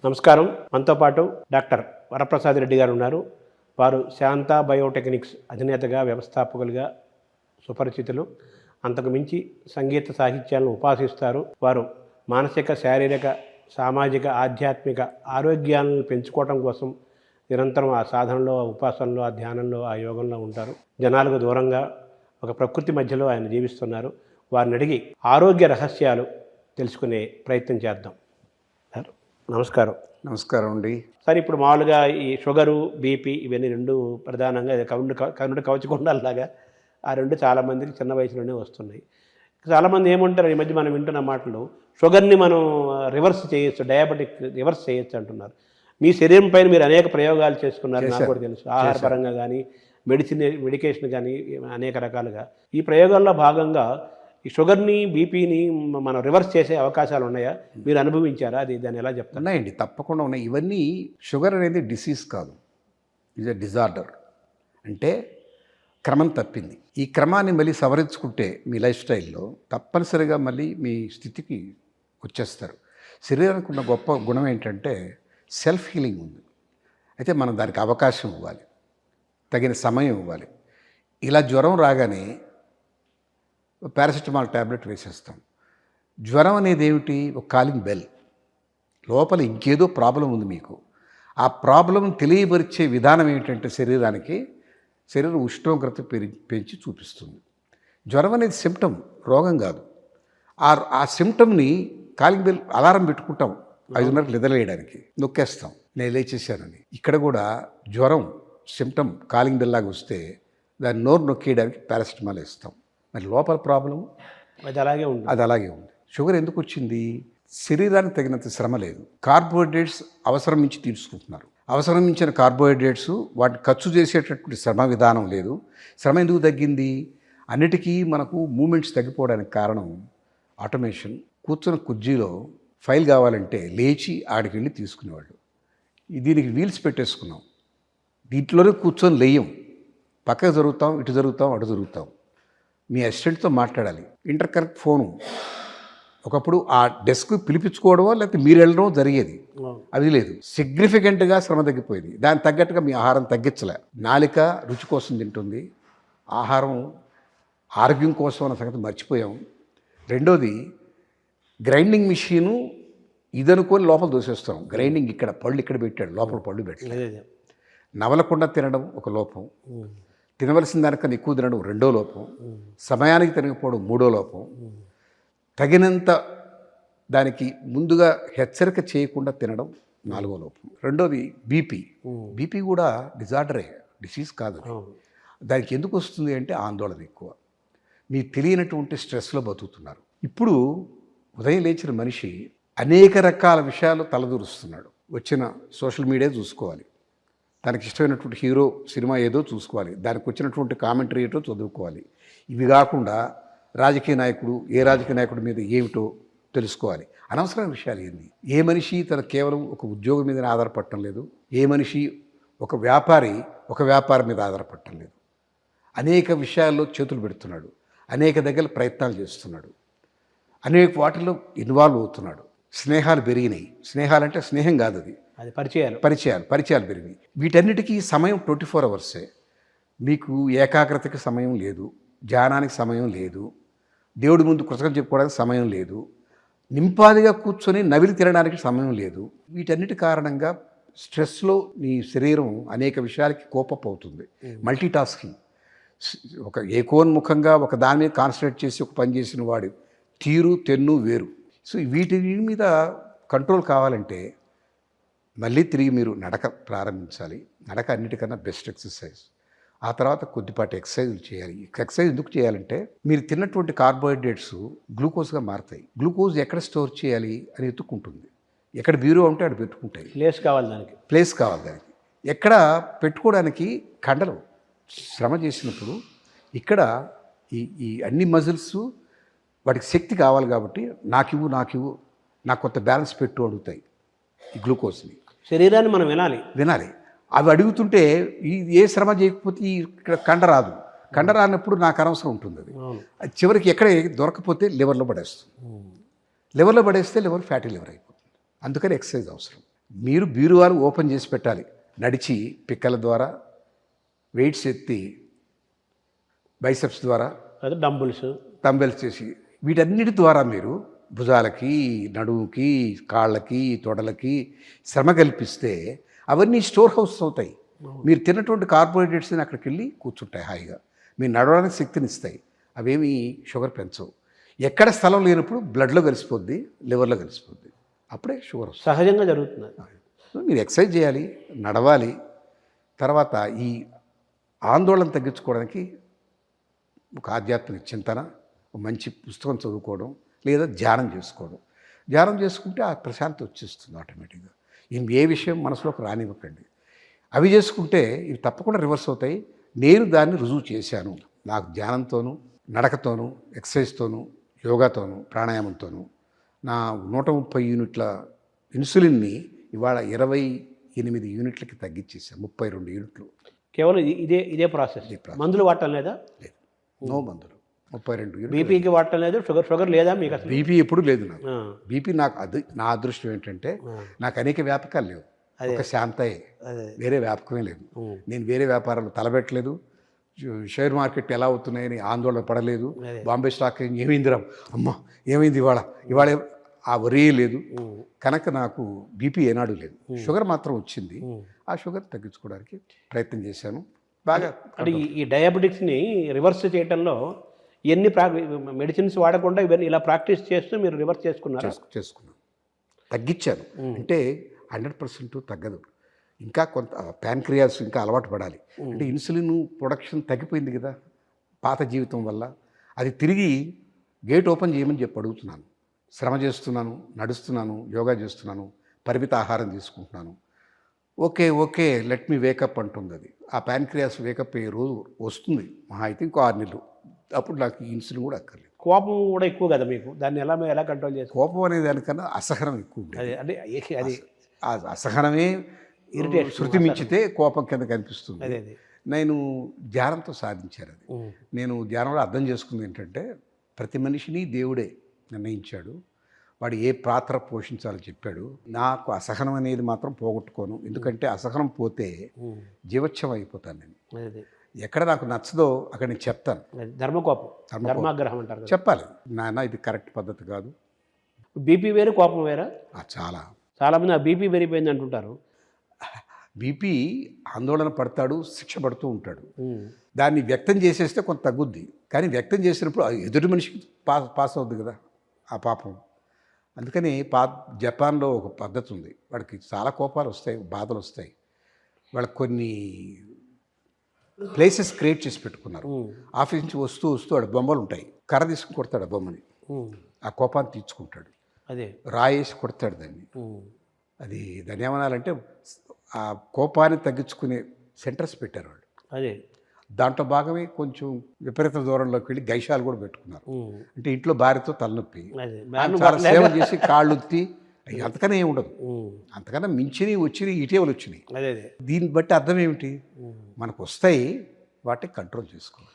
నమస్కారం. మనతో పాటు డాక్టర్ వరప్రసాద్ రెడ్డి గారు ఉన్నారు. వారు శాంత బయోటెక్నిక్స్ అధినేతగా, వ్యవస్థాపకులుగా సుపరిచితులు. అంతకు మించి సంగీత సాహిత్యాలను ఉపాసిస్తారు. వారు మానసిక, శారీరక, సామాజిక, ఆధ్యాత్మిక ఆరోగ్యాలను పెంచుకోవడం కోసం నిరంతరం ఆ సాధనలో, ఆ ఉపాసనలో, ఆ ధ్యానంలో, ఆ యోగంలో ఉంటారు. జనాలకు దూరంగా ఒక ప్రకృతి మధ్యలో ఆయన జీవిస్తున్నారు. వారిని అడిగి ఆరోగ్య రహస్యాలు తెలుసుకునే ప్రయత్నం చేద్దాం. సార్ నమస్కారం. నమస్కారం అండి. సార్, ఇప్పుడు మామూలుగా ఈ షుగరు, బీపీ ఇవన్నీ రెండు ప్రధానంగా కనుడు కవచకుండాలాగా ఆ రెండు చాలామందికి చిన్న వయసులోనే వస్తున్నాయి. చాలామంది ఏమంటారు, ఈ మధ్య మనం వింటున్న మాటలు, షుగర్ని మనం రివర్స్ చేయొచ్చు, డయాబెటిక్ రివర్స్ చేయొచ్చు అంటున్నారు. మీ శరీరం పైన మీరు అనేక ప్రయోగాలు చేసుకున్నారు, నాకు కూడా తెలుసు. ఆహారపరంగా కానీ, మెడికేషన్ కానీ అనేక రకాలుగా. ఈ ప్రయోగాల్లో భాగంగా ఈ షుగర్ని, బీపీని మనం రివర్స్ చేసే అవకాశాలు ఉన్నాయా? మీరు అనుభవించారా? దాన్ని ఎలా చెప్తారు? ఉన్నాయండి, తప్పకుండా ఉన్నాయి. ఇవన్నీ షుగర్ అనేది డిసీజ్ కాదు, ఇజ్ ఎ డిజార్డర్. అంటే క్రమం తప్పింది. ఈ క్రమాన్ని మళ్ళీ సవరించుకుంటే మీ లైఫ్ స్టైల్లో తప్పనిసరిగా మళ్ళీ మీ స్థితికి వచ్చేస్తారు. శరీరానికి ఉన్న గొప్ప గుణం ఏంటంటే సెల్ఫ్ హీలింగ్ ఉంది. అయితే మనం దానికి అవకాశం ఇవ్వాలి, తగిన సమయం ఇవ్వాలి. ఇలా జ్వరం రాగానే పారాసిటమాల్ ట్యాబ్లెట్ వేసేస్తాం. జ్వరం అనేది ఏమిటి? ఒక కాలింగ్ బెల్. లోపల ఇంకేదో ప్రాబ్లం ఉంది మీకు. ఆ ప్రాబ్లం తెలియపరిచే విధానం ఏంటంటే శరీరం ఉష్ణోగ్రత పెంచి చూపిస్తుంది. జ్వరం అనేది సిమ్టమ్, రోగం కాదు. ఆ సిమ్టమ్ని కాలింగ్ బెల్ అలారం పెట్టుకుంటాం 5:30 నిద్రలేయడానికి, నొక్కేస్తాం నేను లేచేసానని. ఇక్కడ కూడా జ్వరం సిమ్టమ్ కాలింగ్ బెల్ లాగా వస్తే దాన్ని నోరు నొక్కేయడానికి పారాసిటమాల్ వేస్తాం. మరి లోపల ప్రాబ్లం అది అలాగే ఉంది. షుగర్ ఎందుకు వచ్చింది? శరీరానికి తగినంత శ్రమ లేదు. కార్బోహైడ్రేట్స్ అవసరం మించి తీసుకుంటున్నారు. అవసరం మించిన కార్బోహైడ్రేట్స్ వాటిని ఖర్చు చేసేటటువంటి శ్రమ విధానం లేదు. శ్రమ ఎందుకు తగ్గింది? అన్నిటికీ మనకు మూమెంట్స్ తగ్గిపోవడానికి కారణం ఆటోమేషన్. కూర్చున్న కుర్చీలో ఫైల్ కావాలంటే లేచి ఆడికి వెళ్ళి తీసుకునేవాళ్ళు. దీనికి వీల్స్ పెట్టేసుకున్నాం. దీంట్లోనే కూర్చొని లేయం, పక్కకు జరుగుతాం, ఇటు జరుగుతాం, అటు జరుగుతాం. మీ అసిస్టెంట్తో మాట్లాడాలి, ఇంటర్ కనెక్ట్ ఫోను. ఒకప్పుడు ఆ డెస్క్ పిలిపించుకోవడమో లేకపోతే మీరు వెళ్ళడమో జరిగేది. అది లేదు. సిగ్నిఫికెంట్గా శ్రమ తగ్గిపోయింది. దానికి తగ్గట్టుగా మీ ఆహారం తగ్గించలే. నాలిక రుచి కోసం తింటుంది, ఆహారం ఆరోగ్యం కోసం అన్న సంగతి మర్చిపోయాం. రెండోది, గ్రైండింగ్ మిషను ఇదనుకొని లోపల దోసేస్తాం. గ్రైండింగ్ ఇక్కడ పళ్ళు ఇక్కడ పెట్టాడు, లోపల పళ్ళు పెట్టలేదు. నవలకుండా తినడం ఒక లోపం, తినవలసిన దానికన్నా ఎక్కువ తినడం రెండో లోపం, సమయానికి తినకపోవడం మూడో లోపం, తగినంత దానికి ముందుగా హెచ్చరిక చేయకుండా తినడం నాలుగో లోపం. రెండోది బీపీ కూడా డిజార్డరే, డిసీజ్ కాదు. దానికి ఎందుకు వస్తుంది అంటే ఆందోళన ఎక్కువ. మీకు తెలియనటువంటి స్ట్రెస్లో బతుకుతున్నారు. ఇప్పుడు ఉదయం లేచిన మనిషి అనేక రకాల విషయాలు తలదూరుస్తున్నాడు. వచ్చిన సోషల్ మీడియా చూసుకోవాలి, తనకి ఇష్టమైనటువంటి హీరో సినిమా ఏదో చూసుకోవాలి, దానికి వచ్చినటువంటి కామెంటరీ ఏటో చదువుకోవాలి. ఇవి కాకుండా రాజకీయ నాయకుడు మీద ఏమిటో తెలుసుకోవాలి. అనవసరమైన విషయాలు ఏంది? ఏ మనిషి తన కేవలం ఒక ఉద్యోగం మీద ఆధారపడటం లేదు. ఏ మనిషి ఒక వ్యాపారం మీద ఆధారపడటం లేదు. అనేక విషయాల్లో చేతులు పెడుతున్నాడు, అనేక దగ్గర ప్రయత్నాలు చేస్తున్నాడు, అనేక వాటిల్లో ఇన్వాల్వ్ అవుతున్నాడు. స్నేహాలు పెరిగినాయి. స్నేహాలంటే స్నేహం కాదు, అది పరిచయాలు పెరిగినాయి. వీటన్నిటికీ సమయం 24 అవర్సే. మీకు ఏకాగ్రతకి సమయం లేదు, ధ్యానానికి సమయం లేదు, దేవుడి ముందు కృతజ్ఞత చెప్పుకోవడానికి సమయం లేదు, నింపాదిగా కూర్చొని నవిలి తినడానికి సమయం లేదు. వీటన్నిటి కారణంగా స్ట్రెస్లో మీ శరీరం అనేక విషయాలకి కోపప్ అవుతుంది. మల్టీ టాస్కింగ్, ఒక ఏకోన్ముఖంగా ఒక దాని మీద కాన్సన్ట్రేట్ చేసి ఒక పని చేసిన వాడు తీరు తెన్ను వేరు. సో వీటి మీద కంట్రోల్ కావాలంటే మళ్ళీ తిరిగి మీరు నడక ప్రారంభించాలి. నడక అన్నిటికన్నా బెస్ట్ ఎక్సర్సైజ్. ఆ తర్వాత కొద్దిపాటి ఎక్సర్సైజులు చేయాలి. ఎక్సర్సైజ్ ఎందుకు చేయాలంటే మీరు తిన్నటువంటి కార్బోహైడ్రేట్స్ గ్లూకోజ్గా మారుతాయి. గ్లూకోజ్ ఎక్కడ స్టోర్ చేయాలి అని ఎత్తుక్కుంటుంది. ఎక్కడ బ్యూరో ఉంటే అక్కడ పెట్టుకుంటాయి. ప్లేస్ కావాలి దానికి. ఎక్కడ పెట్టుకోవడానికి కండలు శ్రమ చేసినప్పుడు ఇక్కడ ఈ అన్ని మజిల్స్ వాటికి శక్తి కావాలి కాబట్టి నాకివ్వు నాకు కొంత బ్యాలెన్స్ పెట్టు అడుగుతాయి ఈ గ్లూకోజ్ని. శరీరాన్ని మనం వినాలి. అవి అడుగుతుంటే ఏ శ్రమ చేయకపోతే ఇక్కడ కండ రానప్పుడు నాకు అనవసరం ఉంటుంది. అది చివరికి ఎక్కడ దొరకపోతే లివర్లో పడేస్తుంది. లివర్లో పడేస్తే లివర్ ఫ్యాటీ లివర్ అయిపోతుంది. అందుకని ఎక్సర్సైజ్ అవసరం. మీరు బీరువాలు ఓపెన్ చేసి పెట్టాలి. నడిచి పిక్కల ద్వారా, వెయిట్స్ ఎత్తి, బైసెప్స్ ద్వారా, అదే డంబెల్స్ చేసి వీటన్నిటి ద్వారా మీరు భుజాలకి, నడుముకి, కాళ్ళకి, తొడలకి శ్రమ కల్పిస్తే అవన్నీ స్టోర్ హౌస్ అవుతాయి. మీరు తిన్నటువంటి కార్బోహైడ్రేట్స్ని అక్కడికి వెళ్ళి కూర్చుంటాయి హాయిగా. మీరు నడవడానికి శక్తిని ఇస్తాయి. అవేమి షుగర్ పెంచవు. ఎక్కడ స్థలం లేనప్పుడు బ్లడ్లో కలిసిపోద్ది, లివర్లో కలిసిపోద్ది, అప్పుడే షుగర్ వస్తుంది. సహజంగా జరుగుతుంది. మీరు ఎక్సర్సైజ్ చేయాలి, నడవాలి. తర్వాత ఈ ఆందోళన తగ్గించుకోవడానికి ఒక ఆధ్యాత్మిక చింతన, ఒక మంచి పుస్తకం చదువుకోవడం, లేదా ధ్యానం చేసుకోవడం. ధ్యానం చేసుకుంటే ఆ ప్రశాంతత వచ్చేస్తుంది ఆటోమేటిక్గా. ఏ విషయం మనసులోకి రానివ్వకండి. అవి చేసుకుంటే ఇవి తప్పకుండా రివర్స్ అవుతాయి. నేను దాన్ని రుజువు చేశాను. నాకు ధ్యానంతోనూ, నడకతోనూ, ఎక్సర్సైజ్తోనూ, యోగాతోనూ, ప్రాణాయామంతోనూ నా 130 యూనిట్ల ఇన్సులిన్ని ఇవాళ 28 యూనిట్లకి తగ్గించేసాను. 32 యూనిట్లు. కేవలం ఇదే ప్రాసెస్. మందులు వాడటం లేదా? లేదు, నో మందులు. 32 యూనిట్లు. బీపీకి వాడటం లేదు, షుగర్ లేదా మీకు అసలు? బీపీ ఎప్పుడు లేదు నాకు. బీపీ నాకు నా అదృష్టం ఏంటంటే నాకు అనేక వ్యాపకాలు లేవు. ఒక శాంతయే, వేరే వ్యాపకమే లేదు. నేను వేరే వ్యాపారాలు తలబెట్టలేదు. షేర్ మార్కెట్ ఎలా అవుతున్నాయని ఆందోళన పడలేదు. బాంబే స్టాక్ ఏమైందిరా, అమ్మ ఏమైంది ఇవాళ ఆ వరే లేదు. కనుక నాకు బీపీ ఏనాడు లేదు. షుగర్ మాత్రం వచ్చింది. ఆ షుగర్ తగ్గించుకోవడానికి ప్రయత్నం చేశాను. బాగా అంటే ఈ డయాబెటిక్స్ని రివర్స్ చేయడంలో ఎన్ని మెడిసిన్స్ వాడకుండా ఇవన్నీ ఇలా ప్రాక్టీస్ చేస్తూ మీరు రివర్స్ చేసుకున్నాను, తగ్గించాను. అంటే 100% తగ్గదు. ఇంకా కొంత ప్యాన్క్రియాస్ ఇంకా అలవాటు పడాలి. అంటే ఇన్సులిన్ ప్రొడక్షన్ తగ్గిపోయింది కదా పాత జీవితం వల్ల. అది తిరిగి గేట్ ఓపెన్ చేయమని చెప్పి అడుగుతున్నాను. శ్రమ చేస్తున్నాను, నడుస్తున్నాను, యోగా చేస్తున్నాను, పరిమిత ఆహారం తీసుకుంటున్నాను. ఓకే లెట్ మీ వేకప్ అంటుంది అది. ఆ ప్యాన్క్రియాస్ వేకప్ అయ్యే రోజు వస్తుంది, మహా అయితే ఇంకో 6 నెలలు. అప్పుడు నాకు ఈ ఇన్సులిన్ కూడా అక్కర్లేదు. కోపం కూడా ఎక్కువ కదా మీకు, దాన్ని ఎలా కంట్రోల్ చేస్తారు? కోపం అనే దానికన్నా అసహనం ఎక్కువ ఉండేది. అంటే అది ఆ అసహనమే శృతి మించితే కోపం కింద కనిపిస్తుంది. నేను ధ్యానంతో సాధించాను అది. నేను ధ్యానంలో అర్థం చేసుకుంది ఏంటంటే ప్రతి మనిషిని దేవుడే నిర్ణయించాడు. వాడు ఏ పాత్ర పోషించాలో చెప్పాడు. నాకు అసహనం అనేది మాత్రం పోగొట్టుకోను. ఎందుకంటే అసహనం పోతే జీవోత్సవం అయిపోతాను నేను. ఎక్కడ నాకు నచ్చదో అక్కడ నేను చెప్తాను. ధర్మాగ్రహం అంటారు, చెప్పాలి. నాన్న ఇది కరెక్ట్ పద్ధతి కాదు. బీపీ వేరు, కోపం వేరా? చాలామంది ఆ బీపీ పెరిగిపోయింది అంటుంటారు. బీపీ ఆందోళన పడతాడు, శిక్ష పడుతూ ఉంటాడు. దాన్ని వ్యక్తం చేసేస్తే కొంత తగ్గుద్ది. కానీ వ్యక్తం చేసినప్పుడు ఎదుటి మనిషికి పాస్ అవుద్ది కదా ఆ పాపం. అందుకని జపాన్లో ఒక పద్ధతి ఉంది. వాడికి చాలా కోపాలు వస్తాయి, బాధలు వస్తాయి. వాళ్ళకి కొన్ని ప్లేసెస్ క్రియేట్ చేసి పెట్టుకున్నారు. ఆఫీస్ నుంచి వస్తూ వాడు బొమ్మలు ఉంటాయి. కర్ర తీసుకుని కొడతాడు ఆ బొమ్మని, ఆ కోపాన్ని తీర్చుకుంటాడు. రాయేసి కొడతాడు దాన్ని. అది దాన్ని ఏమనాలంటే ఆ కోపాన్ని తగ్గించుకునే సెంటర్స్ పెట్టారు వాళ్ళు. దాంట్లో భాగమే కొంచెం విపరీత దూరంలోకి వెళ్ళి గైషాలు కూడా పెట్టుకున్నారు. అంటే ఇంట్లో భార్యతో తలనొప్పి, చాలా సేవ చేసి కాళ్ళు ఉత్తి, అంతకనే ఏమి ఉండదు. అంతకన్నా మించినవి వచ్చినాయి, ఇటీవలు వచ్చినాయి. దీన్ని బట్టి అర్థం ఏమిటి, మనకు వస్తాయి, వాటిని కంట్రోల్ చేసుకోవాలి.